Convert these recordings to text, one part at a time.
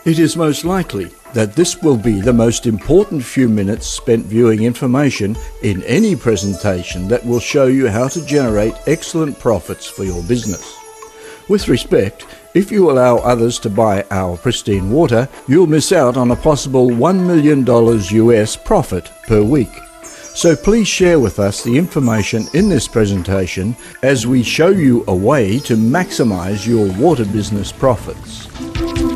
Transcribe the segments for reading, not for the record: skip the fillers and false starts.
It is most likely that this will be the most important few minutes spent viewing information in any presentation that will show you how to generate excellent profits for your business. With respect, if you allow others to buy our pristine water, you'll miss out on a possible $1 million US profit per week. So please share with us the information in this presentation as we show you a way to maximize your water business profits.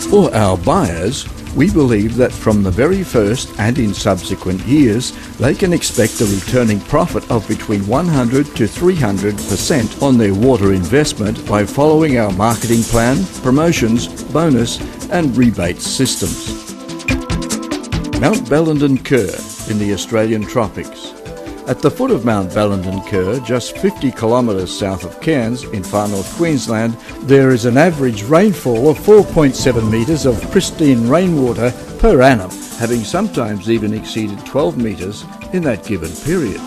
For our buyers, we believe that from the very first and in subsequent years, they can expect a returning profit of between 100 to 300% on their water investment by following our marketing plan, promotions, bonus and rebate systems. Mount Bellenden Kerr in the Australian tropics. At the foot of Mount Bellenden Kerr, just 50 kilometres south of Cairns in far north Queensland, there is an average rainfall of 4.7 metres of pristine rainwater per annum, having sometimes even exceeded 12 metres in that given period.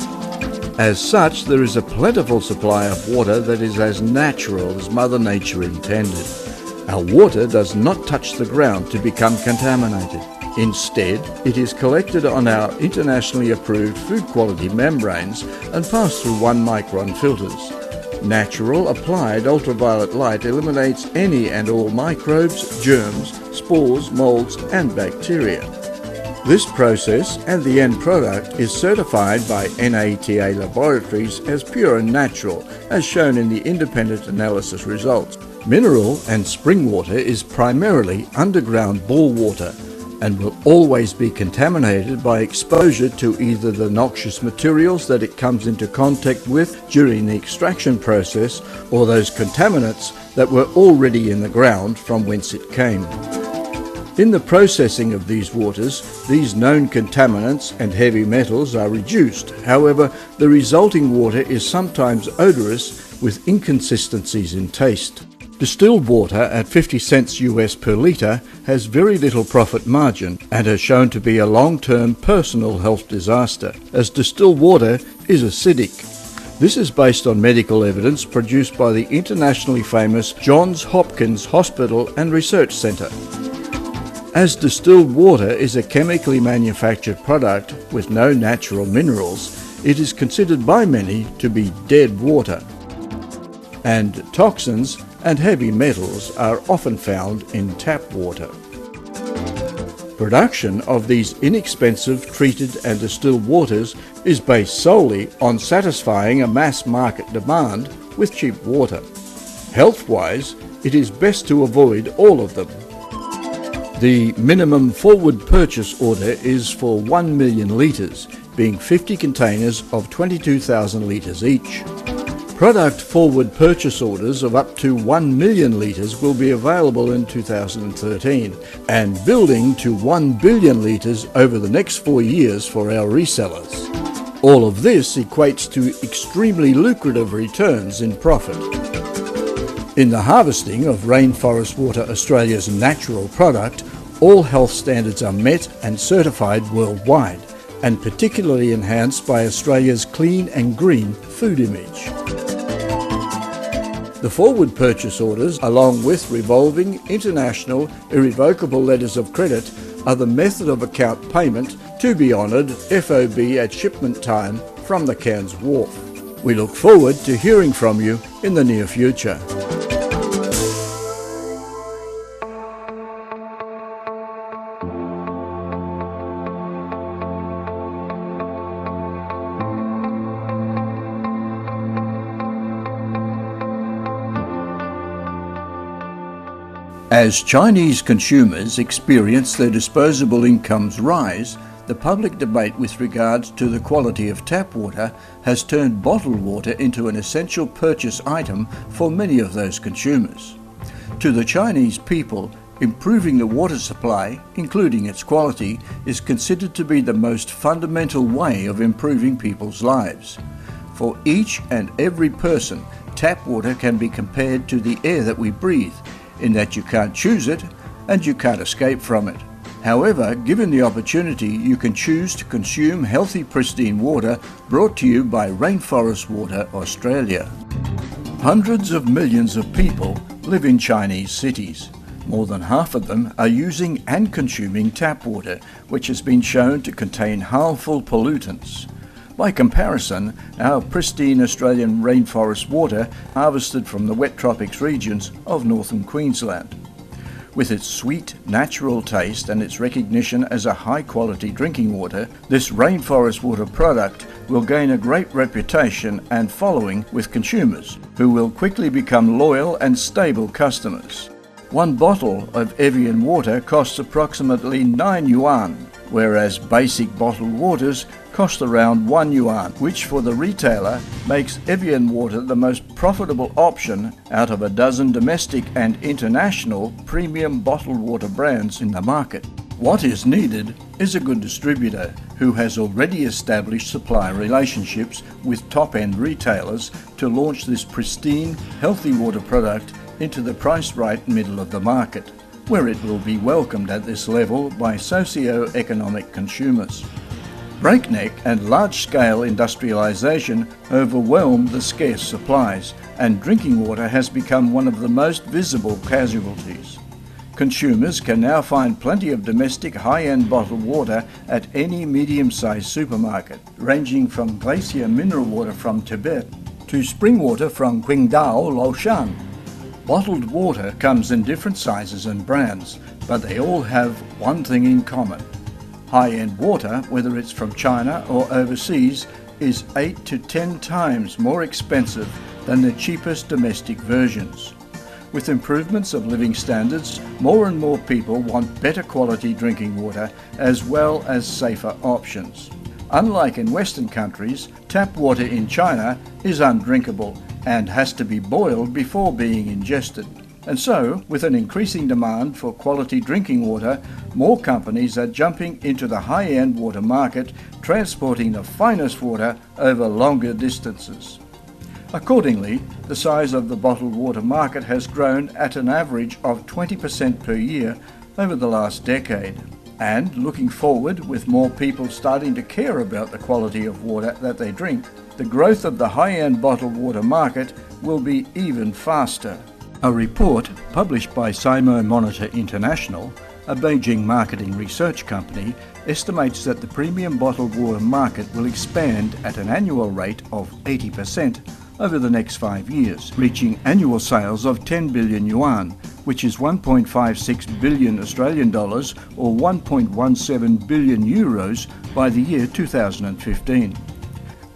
As such, there is a plentiful supply of water that is as natural as Mother Nature intended. Our water does not touch the ground to become contaminated. Instead, it is collected on our internationally approved food quality membranes and passed through 1 micron filters. Natural applied ultraviolet light eliminates any and all microbes, germs, spores, molds and bacteria. This process and the end product is certified by NATA laboratories as pure and natural, as shown in the independent analysis results. Mineral and spring water is primarily underground bore water and will always be contaminated by exposure to either the noxious materials that it comes into contact with during the extraction process or those contaminants that were already in the ground from whence it came. In the processing of these waters, these known contaminants and heavy metals are reduced. However, the resulting water is sometimes odorous with inconsistencies in taste. Distilled water at 50 cents US per litre has very little profit margin and has shown to be a long-term personal health disaster, as distilled water is acidic. This is based on medical evidence produced by the internationally famous Johns Hopkins Hospital and Research Centre. As distilled water is a chemically manufactured product with no natural minerals, it is considered by many to be dead water, and toxins and heavy metals are often found in tap water. Production of these inexpensive treated and distilled waters is based solely on satisfying a mass market demand with cheap water. Health-wise, it is best to avoid all of them. The minimum forward purchase order is for 1 million litres, being 50 containers of 22,000 litres each. Product forward purchase orders of up to 1 million litres will be available in 2013 and building to 1 billion litres over the next 4 years for our resellers. All of this equates to extremely lucrative returns in profit. In the harvesting of Rainforest Water Australia's natural product, all health standards are met and certified worldwide, and particularly enhanced by Australia's clean and green food image. The forward purchase orders, along with revolving, international, irrevocable letters of credit, are the method of account payment to be honoured FOB at shipment time from the Cairns Wharf. We look forward to hearing from you in the near future. As Chinese consumers experience their disposable incomes rise, the public debate with regards to the quality of tap water has turned bottled water into an essential purchase item for many of those consumers. To the Chinese people, improving the water supply, including its quality, is considered to be the most fundamental way of improving people's lives. For each and every person, tap water can be compared to the air that we breathe, in that you can't choose it and you can't escape from it. However, given the opportunity, you can choose to consume healthy, pristine water brought to you by Rainforest Water Australia. Hundreds of millions of people live in Chinese cities. More than half of them are using and consuming tap water, which has been shown to contain harmful pollutants. By comparison, our pristine Australian rainforest water harvested from the wet tropics regions of northern Queensland. With its sweet, natural taste and its recognition as a high-quality drinking water, this rainforest water product will gain a great reputation and following with consumers, who will quickly become loyal and stable customers. One bottle of Evian water costs approximately 9 yuan, whereas basic bottled waters cost around 1 yuan, which for the retailer makes Evian water the most profitable option out of a dozen domestic and international premium bottled water brands in the market. What is needed is a good distributor who has already established supply relationships with top-end retailers to launch this pristine, healthy water product into the price-right middle of the market, where it will be welcomed at this level by socio-economic consumers. Breakneck and large-scale industrialisation overwhelm the scarce supplies, and drinking water has become one of the most visible casualties. Consumers can now find plenty of domestic high-end bottled water at any medium-sized supermarket, ranging from glacier mineral water from Tibet to spring water from Qingdao, Laoshan. Bottled water comes in different sizes and brands, but they all have one thing in common. High-end water, whether it's from China or overseas, is 8 to 10 times more expensive than the cheapest domestic versions. With improvements of living standards, more and more people want better quality drinking water as well as safer options. Unlike in Western countries, tap water in China is undrinkable and has to be boiled before being ingested. And so, with an increasing demand for quality drinking water, more companies are jumping into the high-end water market, transporting the finest water over longer distances. Accordingly, the size of the bottled water market has grown at an average of 20% per year over the last decade. And looking forward, with more people starting to care about the quality of water that they drink, the growth of the high-end bottled water market will be even faster. A report published by Simo Monitor International, a Beijing marketing research company, estimates that the premium bottled water market will expand at an annual rate of 80% over the next 5 years, reaching annual sales of 10 billion yuan, which is 1.56 billion Australian dollars or 1.17 billion euros by the year 2015.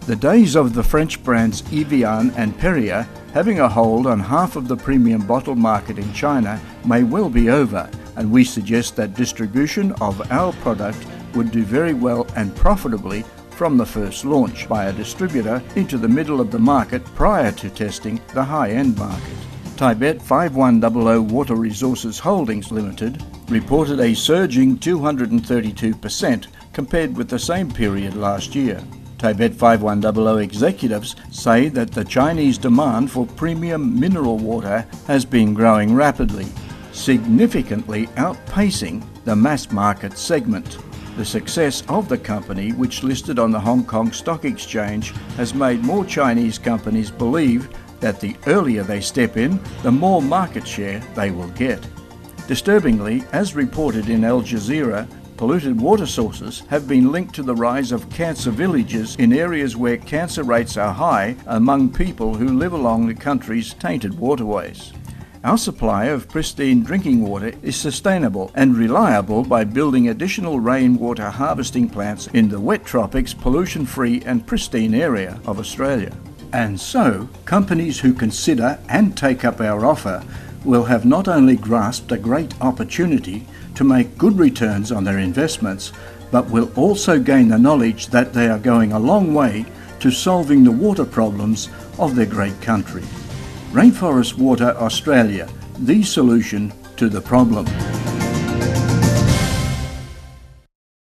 The days of the French brands Evian and Perrier having a hold on half of the premium bottle market in China may well be over, and we suggest that distribution of our product would do very well and profitably from the first launch by a distributor into the middle of the market prior to testing the high-end market. Tibet 5100 Water Resources Holdings Limited reported a surging 232% compared with the same period last year. Tibet 5100 executives say that the Chinese demand for premium mineral water has been growing rapidly, significantly outpacing the mass market segment. The success of the company, which listed on the Hong Kong Stock Exchange, has made more Chinese companies believe that the earlier they step in, the more market share they will get. Disturbingly, as reported in Al Jazeera, polluted water sources have been linked to the rise of cancer villages in areas where cancer rates are high among people who live along the country's tainted waterways. Our supply of pristine drinking water is sustainable and reliable by building additional rainwater harvesting plants in the wet tropics, pollution-free and pristine area of Australia. And so, companies who consider and take up our offer will have not only grasped a great opportunity to make good returns on their investments, but will also gain the knowledge that they are going a long way to solving the water problems of their great country. Rainforest Water Australia, the solution to the problem.